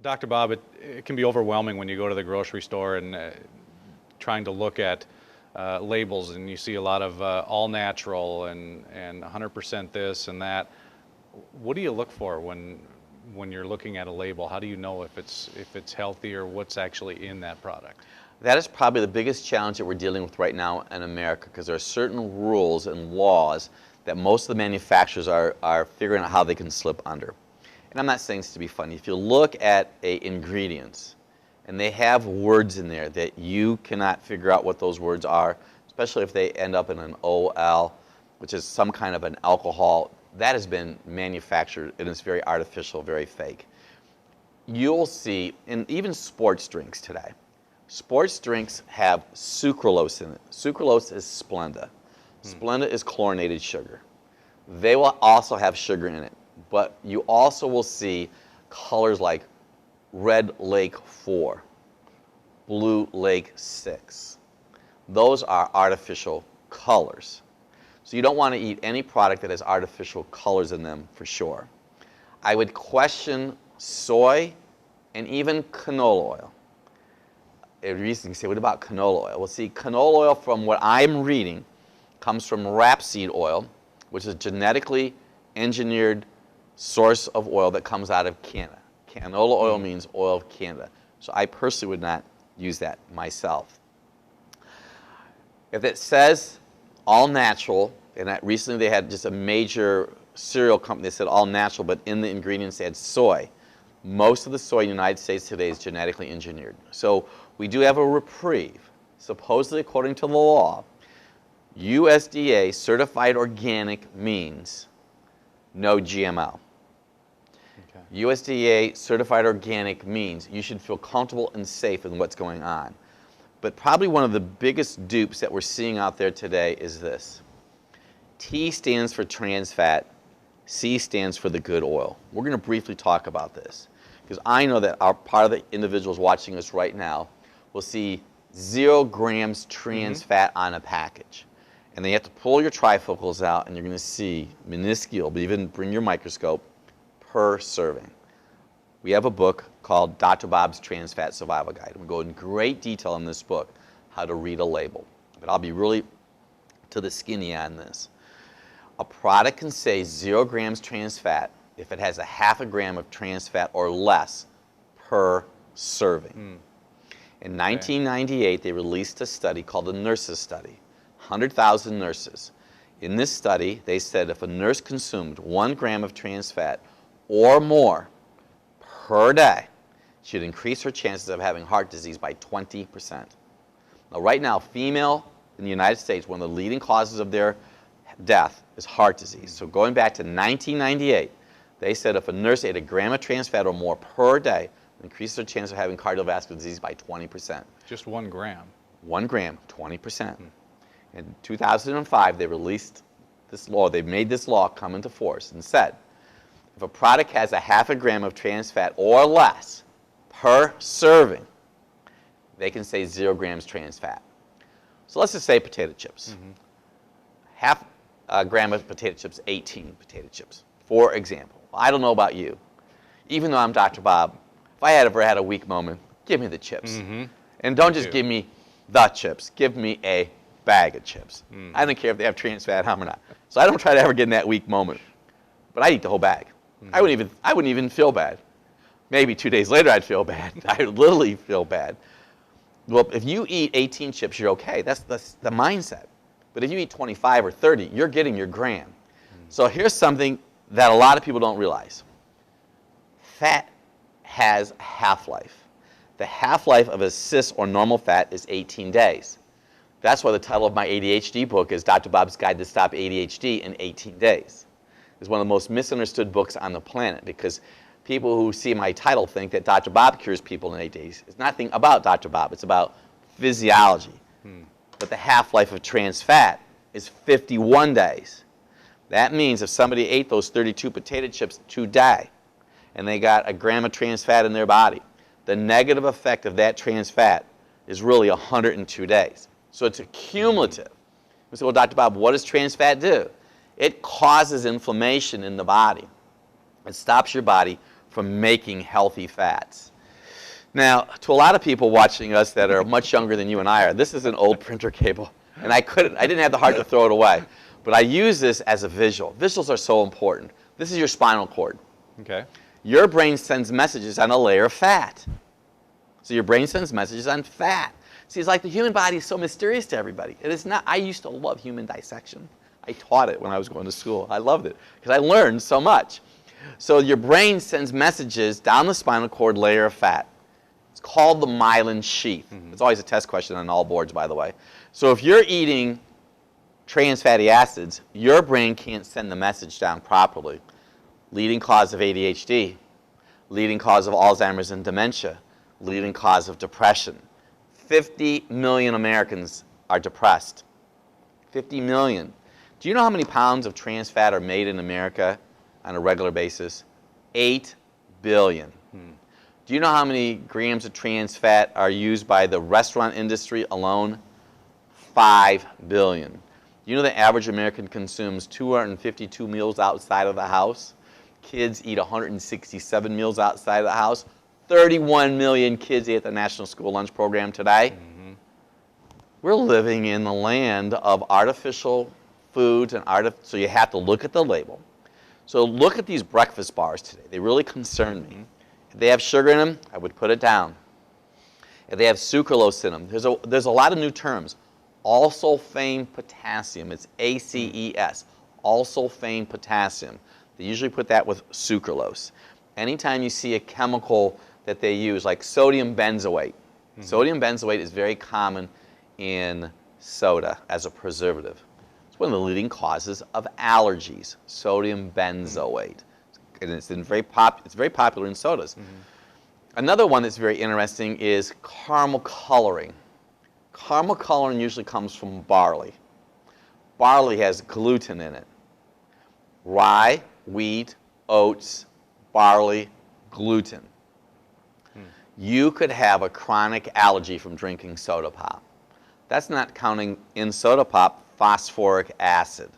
Dr. Bob, it can be overwhelming when you go to the grocery store and trying to look at labels, and you see a lot of all natural and 100% this and that. What do you look for when you're looking at a label? How do you know if it's healthy or what's actually in that product? That is probably the biggest challenge that we're dealing with right now in America, because there are certain rules and laws that most of the manufacturers are figuring out how they can slip under. And I'm not saying this to be funny. If you look at ingredients, and they have words in there that you cannot figure out what those words are, especially if they end up in an OL, which is some kind of an alcohol, that has been manufactured and it's very artificial, very fake. You'll see, in even sports drinks today, sports drinks have sucralose in it. Sucralose is Splenda. Splenda is chlorinated sugar. They will also have sugar in it, but you also will see colors like Red Lake 4, Blue Lake 6. Those are artificial colors. So you don't want to eat any product that has artificial colors in them for sure. I would question soy and even canola oil. A reason you say, what about canola oil? Well, see, canola oil, from what I'm reading, comes from rapeseed oil, which is a genetically engineered source of oil that comes out of Canada. Canola oil means oil of Canada. So I personally would not use that myself. If it says all natural, and recently they had just a major cereal company that said all natural, but in the ingredients they had soy. Most of the soy in the United States today is genetically engineered. So we do have a reprieve. Supposedly, according to the law, USDA certified organic means no GMO. Okay. USDA certified organic means you should feel comfortable and safe in what's going on. But probably one of the biggest dupes that we're seeing out there today is this. T stands for trans fat, C stands for the good oil. We're going to briefly talk about this, because I know that part of the individuals watching us right now will see 0 grams trans fat on a package. And then you have to pull your trifocals out, and you're going to see minuscule, but even bring your microscope, per serving. We have a book called Dr. Bob's Trans Fat Survival Guide. We go in great detail in this book how to read a label. But I'll be really to the skinny on this. A product can say 0 grams trans fat if it has a half a gram of trans fat or less per serving. In 1998, they released a study called the Nurses Study, 100,000 nurses. In this study, they said if a nurse consumed 1 gram of trans fat or more per day, she'd increase her chances of having heart disease by 20%. Now, right now, female in the United States, one of the leading causes of their death is heart disease. So going back to 1998, they said if a nurse ate a gram of trans fat or more per day, it increased their chance of having cardiovascular disease by 20%. Just 1 gram? 1 gram, 20%. In 2005, they released this law. They made this law come into force and said, if a product has a half a gram of trans fat or less per serving, they can say 0 grams trans fat. So let's just say potato chips. Half a gram of potato chips, 18 potato chips, for example. I don't know about you. Even though I'm Dr. Bob, if I ever had a weak moment, give me the chips. And don't just give me the chips. Give me a bag of chips. I don't care if they have trans fat on them or not. So I don't try to ever get in that weak moment. But I eat the whole bag. I wouldn't even feel bad. Maybe 2 days later I'd feel bad. I would literally feel bad. Well, if you eat 18 chips, you're okay. That's the mindset. But if you eat 25 or 30, you're getting your gram. So here's something that a lot of people don't realize. Fat has a half-life. The half-life of a cis or normal fat is 18 days. That's why the title of my ADHD book is Dr. Bob's Guide to Stop ADHD in 18 Days. It's one of the most misunderstood books on the planet, because people who see my title think that Dr. Bob cures people in 8 days. It's nothing about Dr. Bob. It's about physiology. But the half-life of trans fat is 51 days. That means if somebody ate those 32 potato chips today and they got a gram of trans fat in their body, the negative effect of that trans fat is really 102 days. So it's a cumulative. We say, well, Dr. Bob, what does trans fat do? It causes inflammation in the body. It stops your body from making healthy fats. Now, to a lot of people watching us that are much younger than you and I are, this is an old printer cable, and I didn't have the heart to throw it away. But I use this as a visual. Visuals are so important. This is your spinal cord. Okay. Your brain sends messages on a layer of fat. So your brain sends messages on fat. See, it's like the human body is so mysterious to everybody. It is not. I used to love human dissection. I taught it when I was going to school. I loved it because I learned so much. So your brain sends messages down the spinal cord layer of fat. It's called the myelin sheath. It's always a test question on all boards, by the way. So if you're eating trans fatty acids, your brain can't send the message down properly. Leading cause of ADHD, leading cause of Alzheimer's and dementia, leading cause of depression. 50 million Americans are depressed. 50 million. Do you know how many pounds of trans fat are made in America on a regular basis? 8 billion. Do you know how many grams of trans fat are used by the restaurant industry alone? 5 billion. Do you know the average American consumes 252 meals outside of the house? Kids eat 167 meals outside of the house. 31 million kids eat at the National School Lunch Program today. We're living in the land of artificial foods, and so you have to look at the label. So look at these breakfast bars today. They really concern me. If they have sugar in them, I would put it down. If they have sucralose in them, there's a lot of new terms. All-sulfame potassium, it's ACES, all-sulfame potassium. They usually put that with sucralose. Anytime you see a chemical that they use, like sodium benzoate. Sodium benzoate is very common in soda as a preservative. It's one of the leading causes of allergies, sodium benzoate. And it's very popular in sodas. Another one that's very interesting is caramel coloring. Caramel coloring usually comes from barley. Barley has gluten in it. Rye, wheat, oats, barley, gluten. You could have a chronic allergy from drinking soda pop. That's not counting in soda pop phosphoric acid.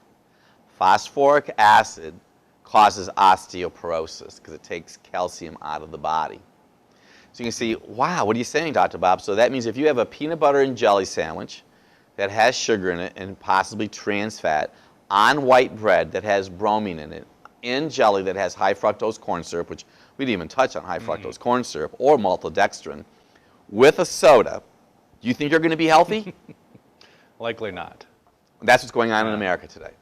Phosphoric acid causes osteoporosis because it takes calcium out of the body. So you can see, wow, what are you saying, Dr. Bob? So that means if you have a peanut butter and jelly sandwich that has sugar in it and possibly trans fat, on white bread that has bromine in it, in jelly that has high fructose corn syrup, which we didn't even touch on high fructose corn syrup, or maltodextrin, with a soda, do you think you're going to be healthy? Likely not. That's what's going on in America today.